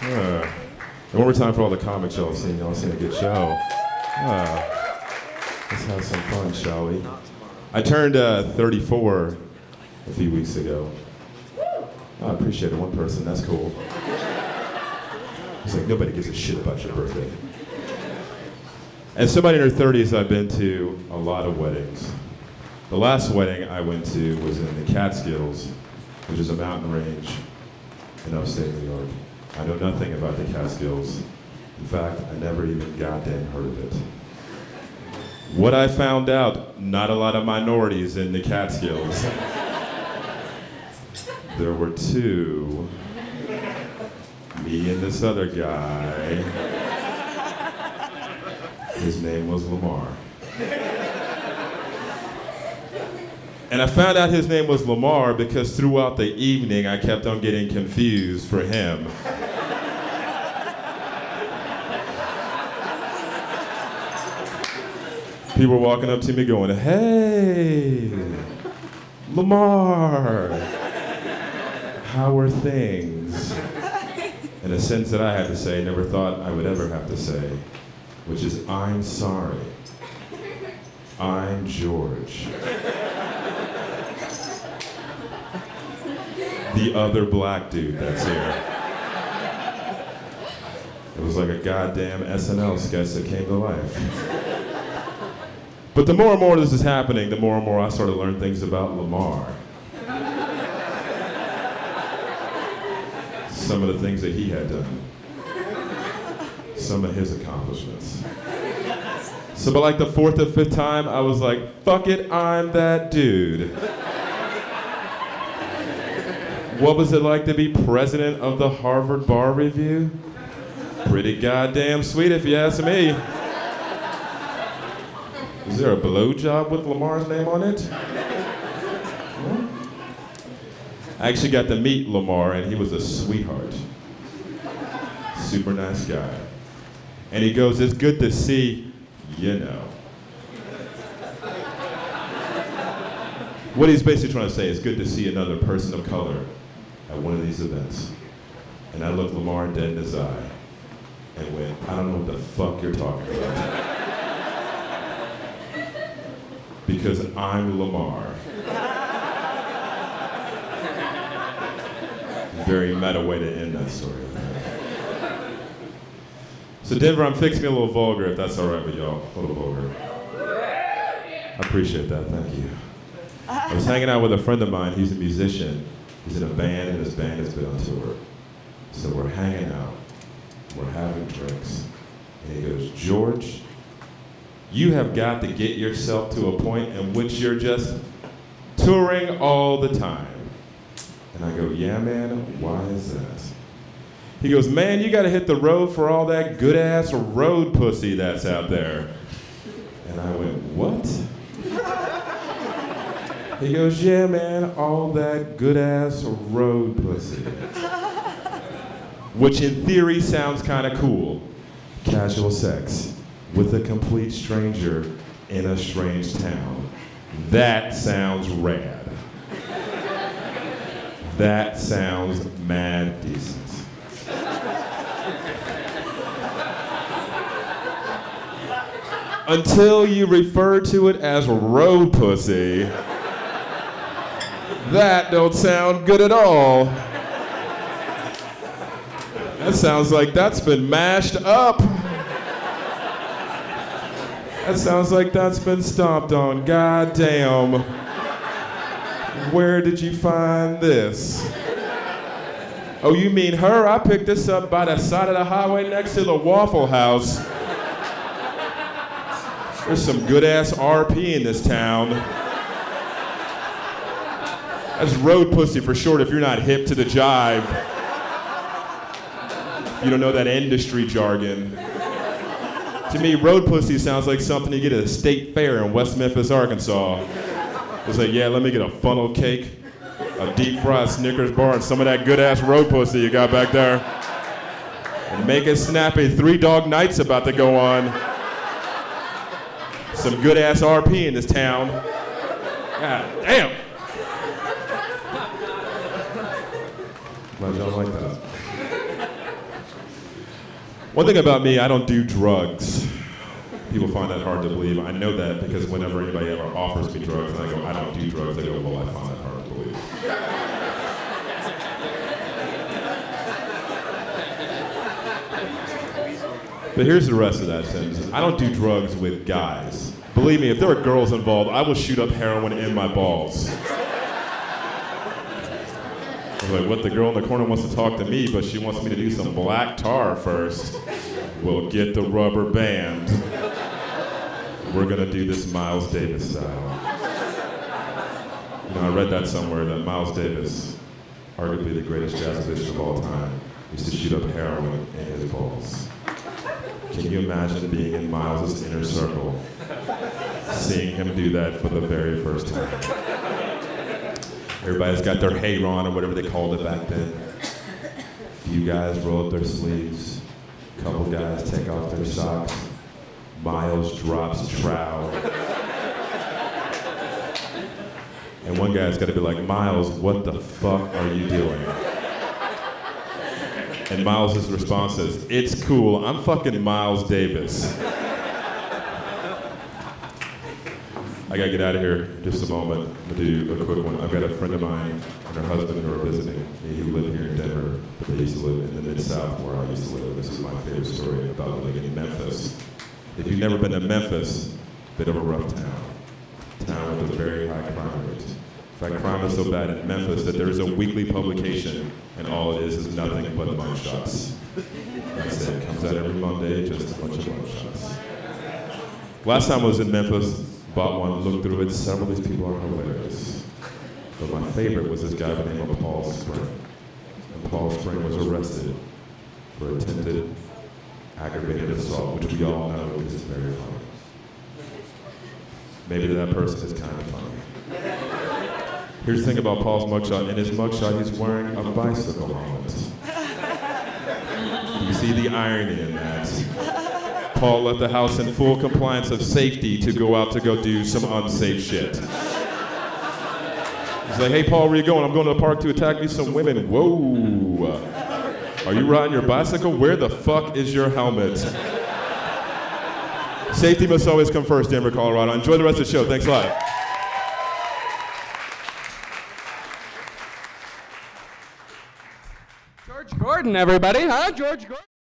One more time for all the comics y'all have seen. Y'all seen a good show. Let's have some fun, shall we? I turned 34 a few weeks ago. I appreciate it. One person, that's cool. It's like nobody gives a shit about your birthday. As somebody in their 30s, I've been to a lot of weddings. The last wedding I went to was in the Catskills, which is a mountain range in upstate New York. I know nothing about the Catskills. In fact, I never even goddamn heard of it. What I found out, not a lot of minorities in the Catskills. There were two, me and this other guy. His name was Lamar. And I found out his name was Lamar because throughout the evening I kept on getting confused for him. People were walking up to me going, "Hey, Lamar, how are things?" And a sentence that I had to say, never thought I would ever have to say, which is, "I'm sorry. I'm George." The other black dude that's here. It was like a goddamn SNL sketch that came to life. But the more and more this is happening, the more and more I start to learn things about Lamar. Some of the things that he had done. Some of his accomplishments. So by like the fourth or fifth time, I was like, fuck it, I'm that dude. What was it like to be president of the Harvard Bar Review? Pretty goddamn sweet if you ask me. Is there a blowjob with Lamar's name on it? I actually got to meet Lamar and he was a sweetheart. Super nice guy. And he goes, "It's good to see, you know." What he's basically trying to say is good to see another person of color at one of these events. And I looked Lamar dead in his eye and went, "I don't know what the fuck you're talking about." Because I'm Lamar. Very meta way to end that story. So Denver, I'm fixing a little vulgar if that's all right with y'all. A little vulgar. I appreciate that, thank you. I was hanging out with a friend of mine, he's a musician. He's in a band and his band has been on tour. So we're hanging out, we're having drinks. And he goes, "George, you have got to get yourself to a point in which you're just touring all the time." And I go, "Yeah, man, why is that?" He goes, "Man, you gotta hit the road for all that good-ass road pussy that's out there." And I went, "What?" He goes, "Yeah, man, all that good-ass road pussy." Which in theory sounds kind of cool. Casual sex with a complete stranger in a strange town. That sounds rad. That sounds mad decent. Until you refer to it as road pussy, that don't sound good at all. That sounds like that's been mashed up. That sounds like that's been stomped on. God damn. Where did you find this? Oh, you mean her? I picked this up by the side of the highway next to the Waffle House. There's some good-ass RP in this town. That's road pussy for short if you're not hip to the jive. You don't know that industry jargon. To me, road pussy sounds like something you get at a state fair in West Memphis, Arkansas. It's like, yeah, let me get a funnel cake, a deep fried Snickers bar, and some of that good-ass road pussy you got back there. And make it snappy. 3 Dog Night's about to go on. Some good-ass RP in this town. God damn. Glad y'all like that. One thing about me, I don't do drugs. People find that hard to believe. I know that because whenever anybody ever offers me drugs and I go, I don't do drugs, they go, well, I find that hard to believe. But here's the rest of that sentence. I don't do drugs with guys. Believe me, if there are girls involved, I will shoot up heroin in my balls. I was like, what, the girl in the corner wants to talk to me, but she wants me to do some black tar first. We'll get the rubber band. We're gonna do this Miles Davis style. You know, I read that somewhere that Miles Davis, arguably the greatest jazz musician of all time, used to shoot up heroin in his balls. Can you imagine being in Miles' inner circle, seeing him do that for the very first time? Everybody's got their hair on, or whatever they called it back then. A few guys roll up their sleeves. A couple guys take off their socks. Miles drops trowel. And one guy's got to be like, Miles, what the fuck are you doing? And Miles' response is, it's cool, I'm fucking Miles Davis. I gotta get out of here in just a moment. I'm gonna do a quick one. I've got a friend of mine and her husband who are visiting me who live here in Denver, but they used to live in the Mid-South where I used to live. This is my favorite story about living in Memphis. If you've never been to Memphis, bit of a rough town. Town with a very high crime rate. In fact, crime is so bad in Memphis that there is a weekly publication, and all it is nothing but mugshots. That's it. Comes out every Monday, just a bunch of mugshots. Last time I was in Memphis, bought one, looked through it. Several of these people are hilarious. But my favorite was this guy by the name of Paul Spring. And Paul Spring was arrested for attempted aggravated assault, which we all know is very funny. Maybe that person is kind of funny. Here's the thing about Paul's mugshot. In his mugshot, he's wearing a bicycle helmet. You see the irony in that. Paul left the house in full compliance of safety to go out to go do some unsafe shit. He's like, hey Paul, where you going? I'm going to the park to attack me some women. Whoa. Are you riding your bicycle? Where the fuck is your helmet? Safety must always come first, Denver, Colorado. Enjoy the rest of the show. Thanks a lot. George Gordon, everybody, huh? George Gordon.